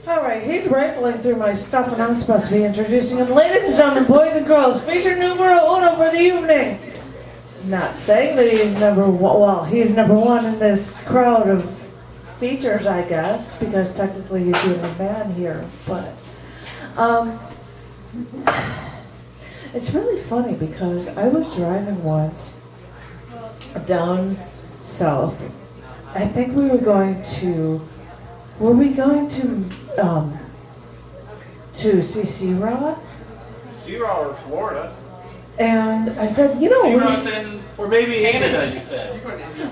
All right, he's rifling through my stuff, and I'm supposed to be introducing him. Ladies and gentlemen, boys and girls, feature numero uno for the evening. Not saying that he's number one. Well, he's number one in this crowd of features, I guess, because technically he's the only man here. But it's really funny because I was driving once down south. I think we were going to. Were we going to see Sea-Raw? Sea-Raw or Florida. And I said, you know, Sea-Raw's in or maybe Canada, you said.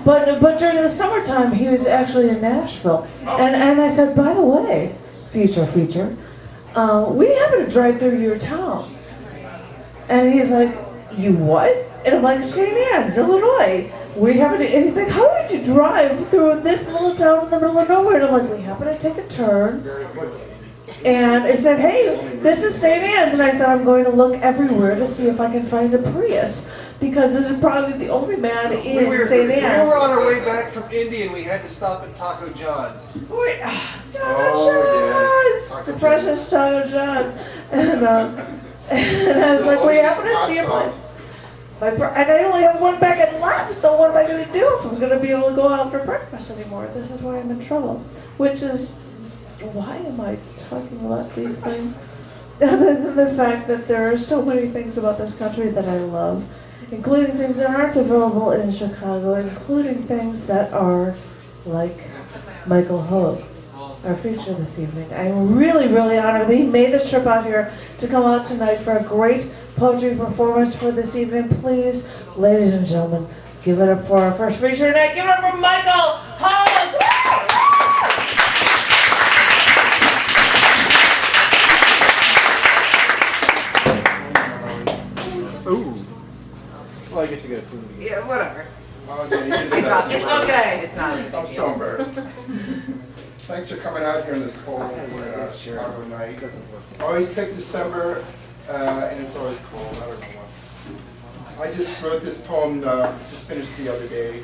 But during the summertime, he was actually in Nashville. Oh. And I said, by the way, feature, we happen to drive through your town. And he's like, you what? And I'm like, St. Anne's, Illinois. We happen to, and he's like, how did you drive through this little town in the middle of nowhere? And I'm like, we happen to take a turn. And I said, hey, this is St. Anne's. And I said, I'm going to look everywhere to see if I can find a Prius. Because this is probably the only man in St. Anne's. We were on our way back from India and we had to stop at Taco John's. Wait, Taco John's! The precious Taco John's. And I was like, we happen to see a place. And I only have one packet left, so what am I going to do if I'm going to be able to go out for breakfast anymore? This is why I'm in trouble. Which is, why am I talking about these things? Other than the fact that there are so many things about this country that I love, including things that aren't available in Chicago, including things that are like Michael Hoag, our feature this evening. I'm really, really honored that he made this trip out here to come out tonight for a great poetry performance for this evening. Please, ladies and gentlemen, give it up for our first feature tonight. Give it up for Michael Hoag! Ooh. Well, I guess you got two. Yeah, whatever. It's okay. It's not. I'm so embarrassed. Thanks for coming out here on this cold Chicago night. Always pick December, and it's always cold. I don't know why. I just wrote this poem, just finished the other day.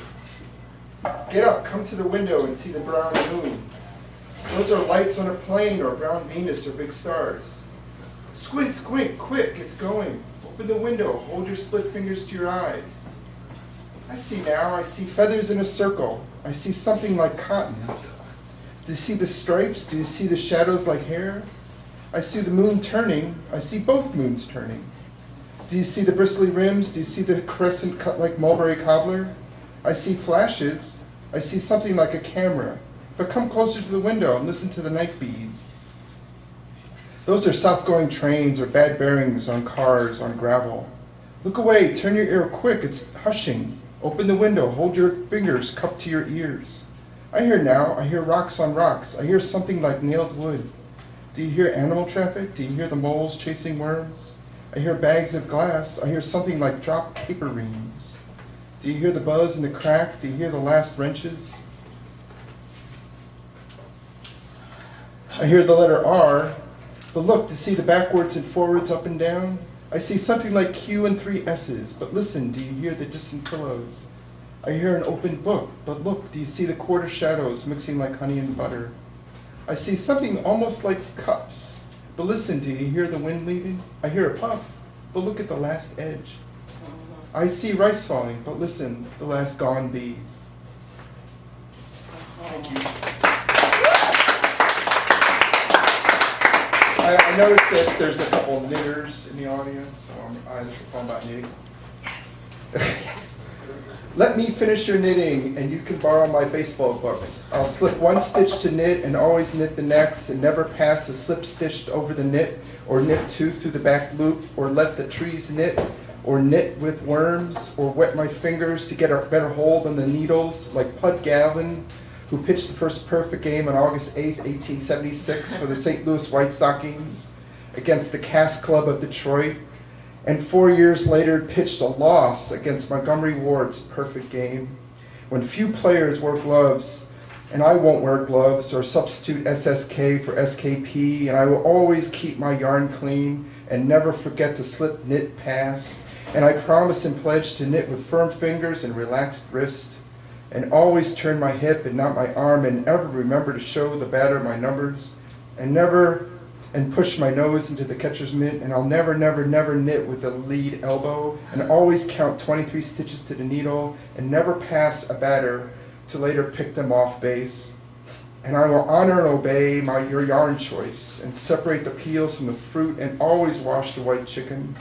Get up, come to the window and see the brown moon. Those are lights on a plane or brown Venus or big stars. Squint, squint, quick, it's going. Open the window, hold your split fingers to your eyes. I see now, I see feathers in a circle. I see something like cotton. Do you see the stripes? Do you see the shadows like hair? I see the moon turning. I see both moons turning. Do you see the bristly rims? Do you see the crescent cut like mulberry cobbler? I see flashes. I see something like a camera. But come closer to the window and listen to the night bees. Those are south-going trains or bad bearings on cars, on gravel. Look away, turn your ear quick, it's hushing. Open the window, hold your fingers cupped to your ears. I hear now, I hear rocks on rocks. I hear something like nailed wood. Do you hear animal traffic? Do you hear the moles chasing worms? I hear bags of glass. I hear something like dropped paper reams. Do you hear the buzz and the crack? Do you hear the last wrenches? I hear the letter R. But look, to see the backwards and forwards, up and down? I see something like Q and 3 S's. But listen, do you hear the distant pillows? I hear an open book. But look, do you see the quarter shadows mixing like honey and butter? I see something almost like cups. But listen, do you hear the wind leaving? I hear a puff. But look at the last edge. I see rice falling. But listen, the last gone bees. Thank you. I noticed that there's a couple of knitters in the audience, so this is a poem about knitting. Yes. Yes. Let me finish your knitting, and you can borrow my baseball books. I'll slip one stitch to knit and always knit the next, and never pass a slip stitched over the knit, or knit two through the back loop, or let the trees knit, or knit with worms, or wet my fingers to get a better hold on the needles, like Pud Galvin, who pitched the first perfect game on August 8, 1876 for the St. Louis White Stockings against the Cass Club of Detroit, and 4 years later pitched a loss against Montgomery Ward's perfect game, when few players wore gloves, and I won't wear gloves or substitute SSK for SKP, and I will always keep my yarn clean and never forget to slip knit pass, and I promise and pledge to knit with firm fingers and relaxed wrist. and always turn my hip and not my arm, and ever remember to show the batter my numbers, and push my nose into the catcher's mitt, and I'll never, never, never knit with the lead elbow, and always count 23 stitches to the needle, and never pass a batter to later pick them off base. And I will honor and obey your yarn choice, and separate the peels from the fruit, and always wash the white chicken,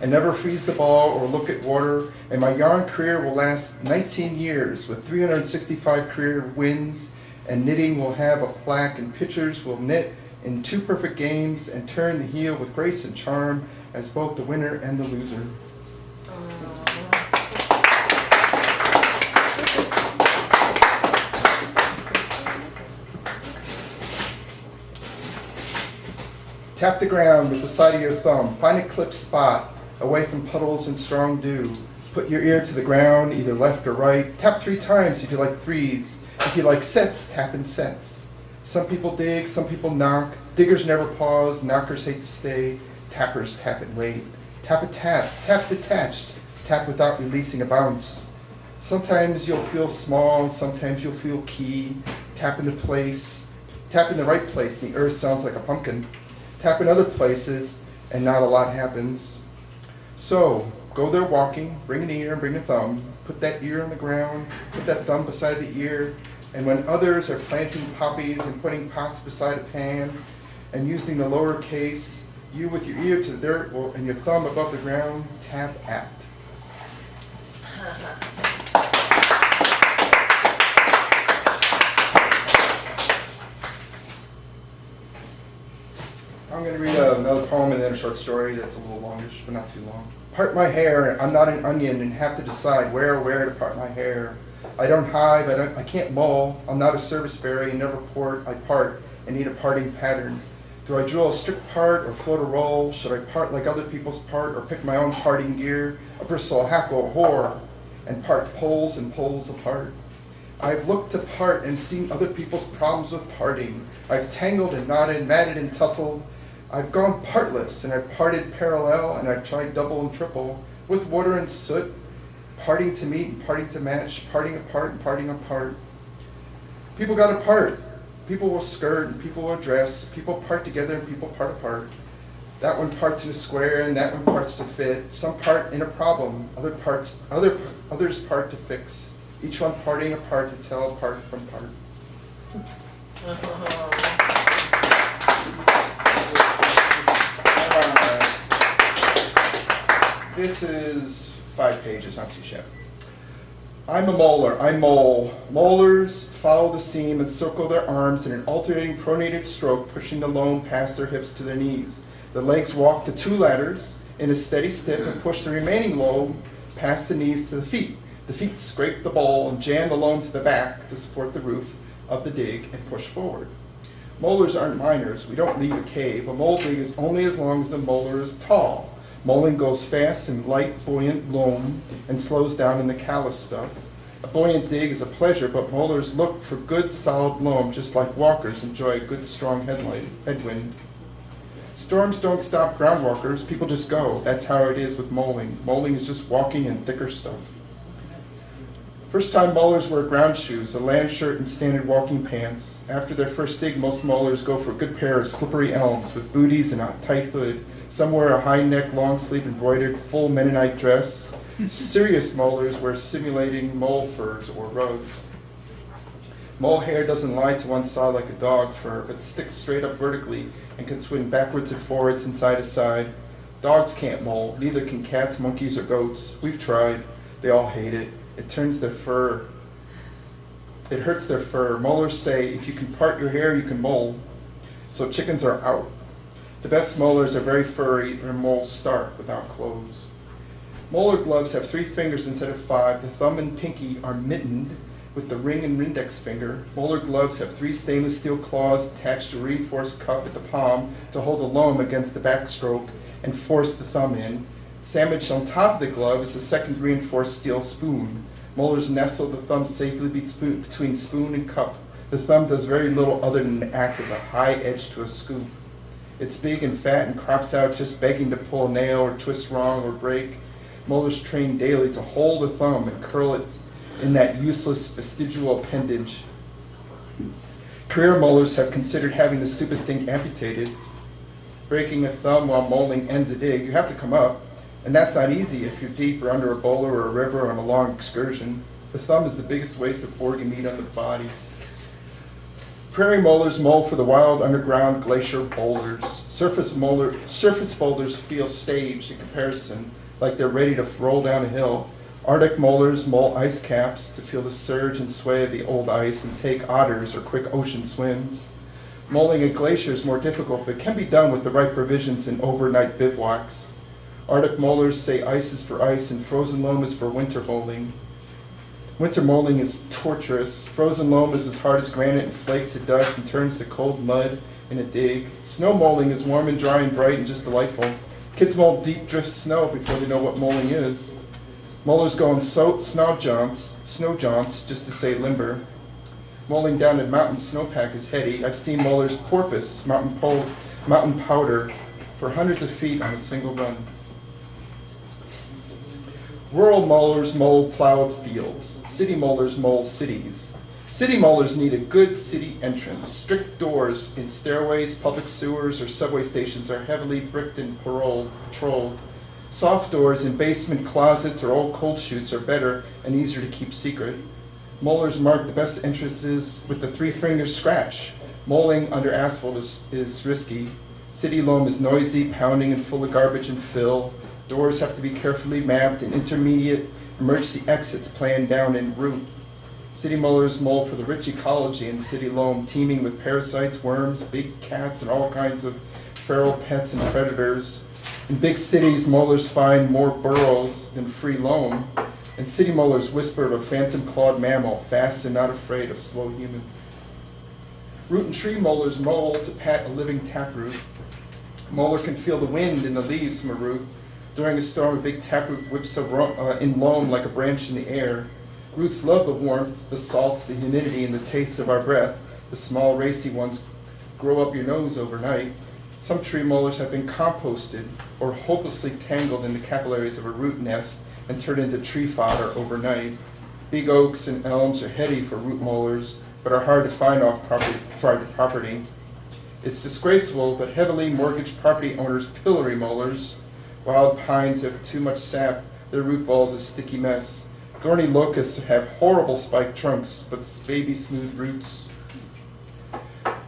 and never freeze the ball or look at water, and my yarn career will last 19 years with 365 career wins, and knitting will have a plaque, and pitchers will knit in 2 perfect games and turn the heel with grace and charm as both the winner and the loser. Tap the ground with the side of your thumb. Find a clipped spot away from puddles and strong dew. Put your ear to the ground, either left or right. Tap 3 times if you like threes. If you like sets, tap in sets. Some people dig, some people knock. Diggers never pause, knockers hate to stay. Tappers tap and wait. Tap a tap, tap detached. Tap without releasing a bounce. Sometimes you'll feel small, sometimes you'll feel key. Tap into place. Tap in the right place, the earth sounds like a pumpkin. Tap in other places, and not a lot happens. So, go there walking, bring an ear and bring a thumb. Put that ear on the ground, put that thumb beside the ear, and when others are planting poppies and putting pots beside a pan and using the lower case, you with your ear to the dirt and your thumb above the ground, tap act. I'm going to read another poem and then a short story that's a little longish, but not too long. Part my hair, I'm not an onion and have to decide where to part my hair. I don't hide, I can't mull. I'm not a service berry and never port. I part and need a parting pattern. Do I drill a strict part or float a roll? Should I part like other people's part or pick my own parting gear? A bristle, a hackle, a whore, and part poles and poles apart. I've looked to part and seen other people's problems with parting. I've tangled and knotted, matted and tussled. I've gone partless and I've parted parallel and I've tried double and triple with water and soot. Parting to meet and parting to match, parting apart and parting apart. People got apart. People will skirt and people will dress. People part together and people part apart. That one parts in a square and that one parts to fit. Some part in a problem, others part to fix. Each one parting apart to tell apart from part. This is 5 pages, not too shabby. I'm a molar, I mole. Molars follow the seam and circle their arms in an alternating pronated stroke, pushing the loam past their hips to their knees. The legs walk the 2 ladders in a steady step and push the remaining loam past the knees to the feet. The feet scrape the bowl and jam the loam to the back to support the roof of the dig and push forward. Molars aren't miners. We don't leave a cave. A mole dig is only as long as the molar is tall. Molding goes fast in light, buoyant loam and slows down in the callous stuff. A buoyant dig is a pleasure, but molars look for good, solid loam, just like walkers enjoy a good, strong headwind. Storms don't stop ground walkers. People just go. That's how it is with molding. Molding is just walking in thicker stuff. First time molars wear ground shoes, a land shirt and standard walking pants. After their first dig, most molars go for a good pair of slippery elms with booties and a tight hood. Some wear a high-neck, long-sleeve embroidered full Mennonite dress. Serious molars wear simulating mole furs or rugs. Mole hair doesn't lie to one side like a dog fur, but sticks straight up vertically and can swing backwards and forwards and side to side. Dogs can't mole, neither can cats, monkeys, or goats. We've tried. They all hate it. It turns their fur. It hurts their fur. Molars say, if you can part your hair, you can mole. So chickens are out. The best molars are very furry, and moles stark without clothes. Molar gloves have 3 fingers instead of 5. The thumb and pinky are mittened with the ring and index finger. Molar gloves have 3 stainless steel claws attached to a reinforced cup at the palm to hold the loam against the backstroke and force the thumb in. Sandwiched on top of the glove is a second reinforced steel spoon. Molars nestle the thumb safely between spoon and cup. The thumb does very little other than act as a high edge to a scoop. It's big and fat and crops out just begging to pull a nail or twist wrong or break. Molars train daily to hold the thumb and curl it in that useless vestigial appendage. Career molars have considered having the stupid thing amputated. Breaking a thumb while molding ends a dig, you have to come up, and that's not easy if you're deep or under a boulder or a river on a long excursion. The thumb is the biggest waste of organ meat on the body. Prairie molars mold for the wild underground glacier boulders. Surface boulders feel staged in comparison, like they're ready to roll down a hill. Arctic molars mold ice caps to feel the surge and sway of the old ice and take otters or quick ocean swims. Molding a glacier is more difficult, but can be done with the right provisions and overnight bivouacs. Arctic molars say ice is for ice and frozen loam is for winter molding. Winter molding is torturous. Frozen loam is as hard as granite and flakes to dust and turns to cold mud in a dig. Snow molding is warm and dry and bright and just delightful. Kids mold deep drift snow before they know what molding is. Molars go on snow jaunts just to say limber. Molding down a mountain snowpack is heady. I've seen molars porpoise mountain powder for hundreds of feet on a single run. Rural molars mold plowed fields. City molars mold cities. City molars need a good city entrance. Strict doors in stairways, public sewers, or subway stations are heavily bricked and patrolled. Soft doors in basement closets or old cold chutes are better and easier to keep secret. Molars mark the best entrances with the three-finger scratch. Molding under asphalt is risky. City loam is noisy, pounding, and full of garbage and fill. Doors have to be carefully mapped and intermediate emergency exits planned down en route. City molars mold for the rich ecology in city loam, teeming with parasites, worms, big cats, and all kinds of feral pets and predators. In big cities, molars find more burrows than free loam, and city molars whisper of a phantom-clawed mammal, fast and not afraid of slow human. Root and tree molars mold to pat a living taproot. A molar can feel the wind in the leaves from a root. During a storm, a big taproot whips in loam like a branch in the air. Roots love the warmth, the salts, the humidity, and the taste of our breath. The small, racy ones grow up your nose overnight. Some tree molars have been composted or hopelessly tangled in the capillaries of a root nest and turned into tree fodder overnight. Big oaks and elms are heady for root molars, but are hard to find off private property. It's disgraceful, but heavily mortgaged property owners pillory molars. Wild pines have too much sap, their root balls a sticky mess. Thorny locusts have horrible spiked trunks, but baby smooth roots.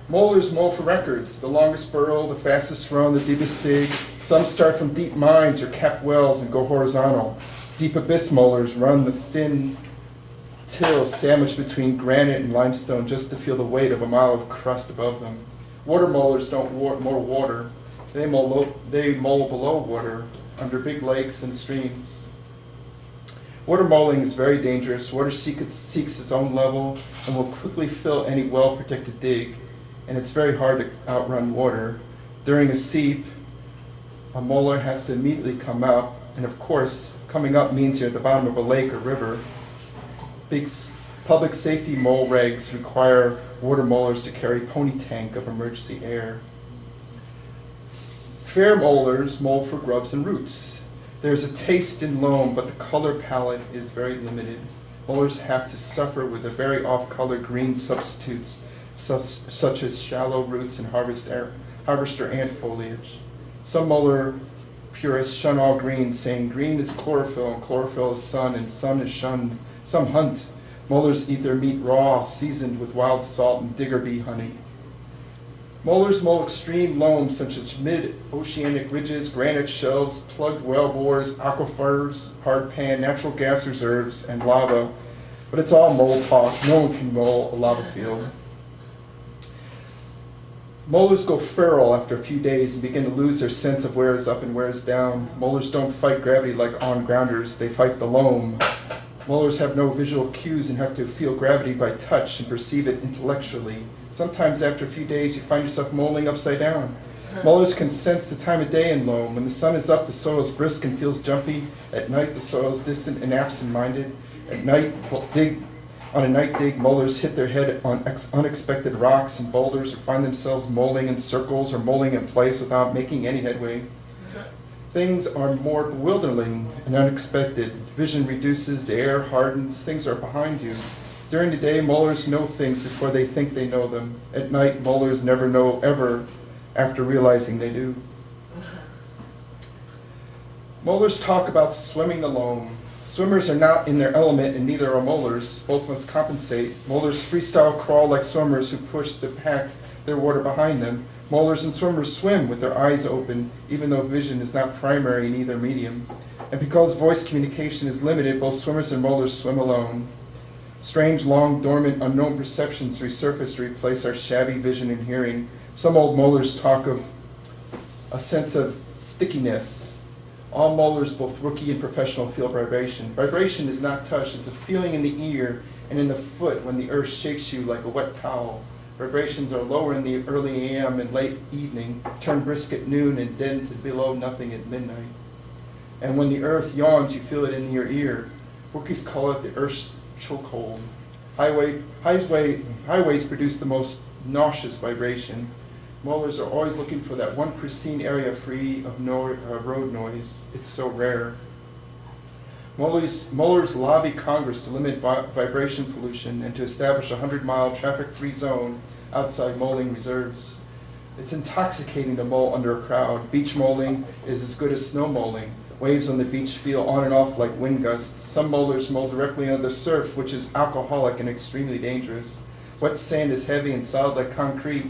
Molars mold for records, the longest burrow, the fastest run, the deepest dig. Some start from deep mines or capped wells and go horizontal. Deep abyss molars run the thin till sandwiched between granite and limestone just to feel the weight of a mile of crust above them. Water molars don't mold water. They mold below water, under big lakes and streams. Water molding is very dangerous. Water seeks its own level and will quickly fill any well-protected dig, and it's very hard to outrun water. During a seep, a molar has to immediately come up, and of course, coming up means you're at the bottom of a lake or river. Big public safety mole regs require water molars to carry pony tank of emergency air. Fair molars mold for grubs and roots. There's a taste in loam, but the color palette is very limited. Molars have to suffer with the very off-color green substitutes, such as shallow roots and harvester ant foliage. Some molar purists shun all green, saying green is chlorophyll, and chlorophyll is sun, and sun is shunned. Some hunt. Molars eat their meat raw, seasoned with wild salt and digger bee honey. Molars mold extreme loam, such as mid-oceanic ridges, granite shelves, plugged well bores, aquifers, hard pan, natural gas reserves, and lava. But it's all mold talk. No one can mold a lava field. Molars go feral after a few days and begin to lose their sense of where is up and where is down. Molars don't fight gravity like on-grounders. They fight the loam. Molars have no visual cues and have to feel gravity by touch and perceive it intellectually. Sometimes after a few days, you find yourself molding upside down. Molars can sense the time of day in loam. When the sun is up, the soil is brisk and feels jumpy. At night, the soil is distant and absent-minded. At night, on a night dig, molars hit their head on unexpected rocks and boulders or find themselves molding in circles or molding in place without making any headway. Things are more bewildering and unexpected. Vision reduces, the air hardens, things are behind you. During the day, molars know things before they think they know them. At night, molars never know ever after realizing they do. Molars talk about swimming alone. Swimmers are not in their element and neither are molars. Both must compensate. Molars freestyle crawl like swimmers who push the pack their water behind them. Molars and swimmers swim with their eyes open, even though vision is not primary in either medium. And because voice communication is limited, both swimmers and molars swim alone. Strange, long, dormant, unknown perceptions resurface to replace our shabby vision and hearing. Some old molars talk of a sense of stickiness. All molars, both rookie and professional, feel vibration. Vibration is not touch, it's a feeling in the ear and in the foot when the earth shakes you like a wet towel. Vibrations are lower in the early AM and late evening, turn brisk at noon and dead to below nothing at midnight. And when the earth yawns, you feel it in your ear. Rookies call it the earth's chokehold. Highways produce the most nauseous vibration. Molars are always looking for that one pristine area free of road noise. It's so rare. Molars lobby Congress to limit vibration pollution and to establish a 100-mile traffic-free zone outside moling reserves. It's intoxicating to mole under a crowd. Beach moling is as good as snow moling. Waves on the beach feel on and off like wind gusts. Some molars mole directly under the surf, which is alcoholic and extremely dangerous. Wet sand is heavy and solid like concrete.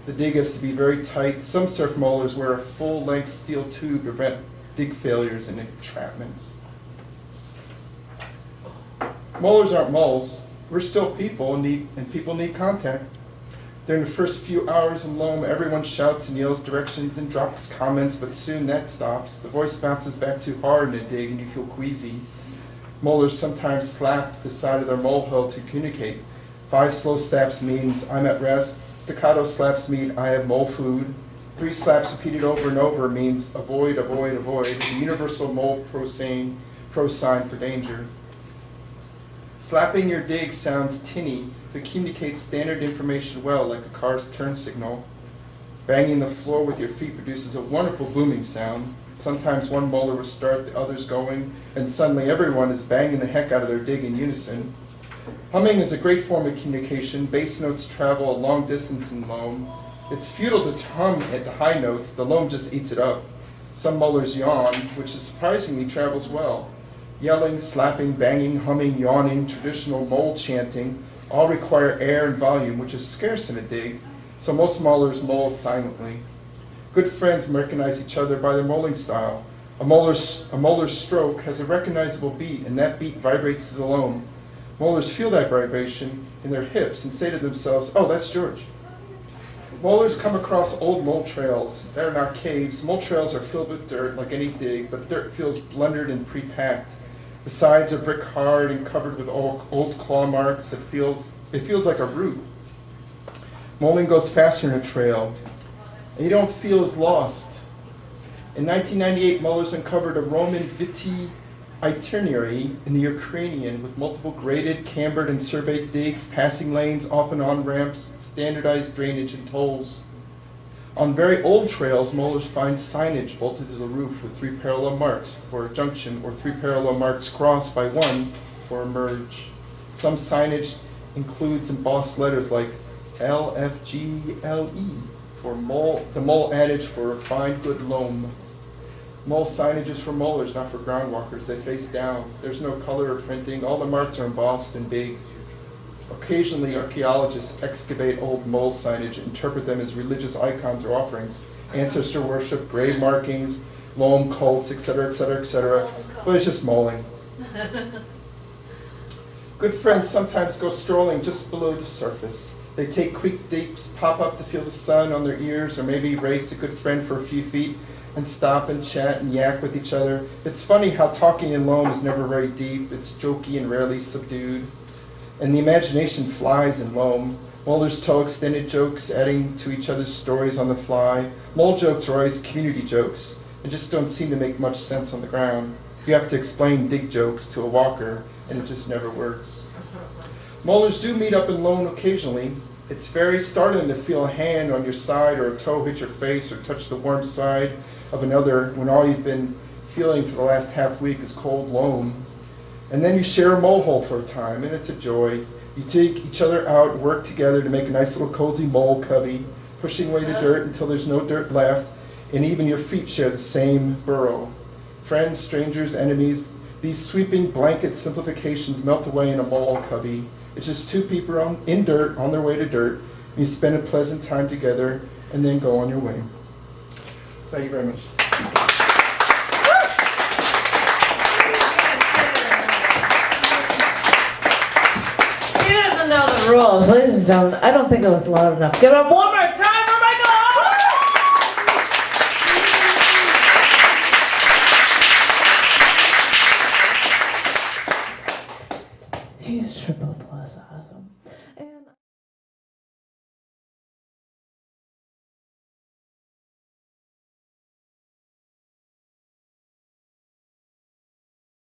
The dig has to be very tight. Some surf molars wear a full-length steel tube to prevent dig failures and entrapments. Molars aren't moles. We're still people and people need contact. During the first few hours in loam, everyone shouts and yells directions and drops comments, but soon that stops. The voice bounces back too hard in a dig and you feel queasy. Molars sometimes slap the side of their molehill to communicate. 5 slow slaps means I'm at rest. Staccato slaps mean I have mole food. 3 slaps repeated over and over means avoid, avoid, avoid. The universal mole pro sign for danger. Slapping your dig sounds tinny, but communicates standard information well, like a car's turn signal. Banging the floor with your feet produces a wonderful booming sound. Sometimes one molar will start the others going, and suddenly everyone is banging the heck out of their dig in unison. Humming is a great form of communication. Bass notes travel a long distance in loam. It's futile to hum at the high notes. The loam just eats it up. Some molars yawn, which surprisingly travels well. Yelling, slapping, banging, humming, yawning, traditional mole chanting all require air and volume, which is scarce in a dig, so most molars mole silently. Good friends recognize each other by their moling style. A molar's stroke has a recognizable beat, and that beat vibrates to the loam. Molars feel that vibration in their hips and say to themselves, oh, that's George. Molars come across old mole trails. They're not caves. Mole trails are filled with dirt like any dig, but dirt feels blundered and pre-packed. The sides are brick hard and covered with old claw marks. It feels like a root. Moling goes faster in a trail, and you don't feel as lost. In 1998, molars uncovered a Roman Viti itinerary in the Ukrainian with multiple graded, cambered, and surveyed digs, passing lanes, off and on ramps, standardized drainage, and tolls. On very old trails, molars find signage bolted to the roof with 3 parallel marks for a junction or 3 parallel marks crossed by 1 for a merge. Some signage includes embossed letters like LFGLE for mole, the mole adage for find good loam. Mole signage is for molars, not for groundwalkers. They face down. There's no color or printing. All the marks are embossed and big. Occasionally, archaeologists excavate old mole signage and interpret them as religious icons or offerings, ancestor worship, grave markings, loam cults, etc., etc., etc. But it's just moling. Good friends sometimes go strolling just below the surface. They take quick dips, pop up to feel the sun on their ears, or maybe race a good friend for a few feet and stop and chat and yak with each other. It's funny how talking in loam is never very deep. It's jokey and rarely subdued. And the imagination flies in loam. Molars tell extended jokes, adding to each other's stories on the fly. Mole jokes are always community jokes and just don't seem to make much sense on the ground. You have to explain dig jokes to a walker, and it just never works. Molars do meet up in loam occasionally. It's very startling to feel a hand on your side or a toe hit your face or touch the warm side of another when all you've been feeling for the last half week is cold loam. And then you share a mole hole for a time, and it's a joy. You take each other out, work together to make a nice little cozy mole cubby, pushing away the dirt until there's no dirt left, and even your feet share the same burrow. Friends, strangers, enemies, these sweeping blanket simplifications melt away in a mole cubby. It's just two people in dirt on their way to dirt, and you spend a pleasant time together and then go on your way. Thank you very much. He doesn't know the rules, ladies and gentlemen. I don't think it was loud enough. Give it up one more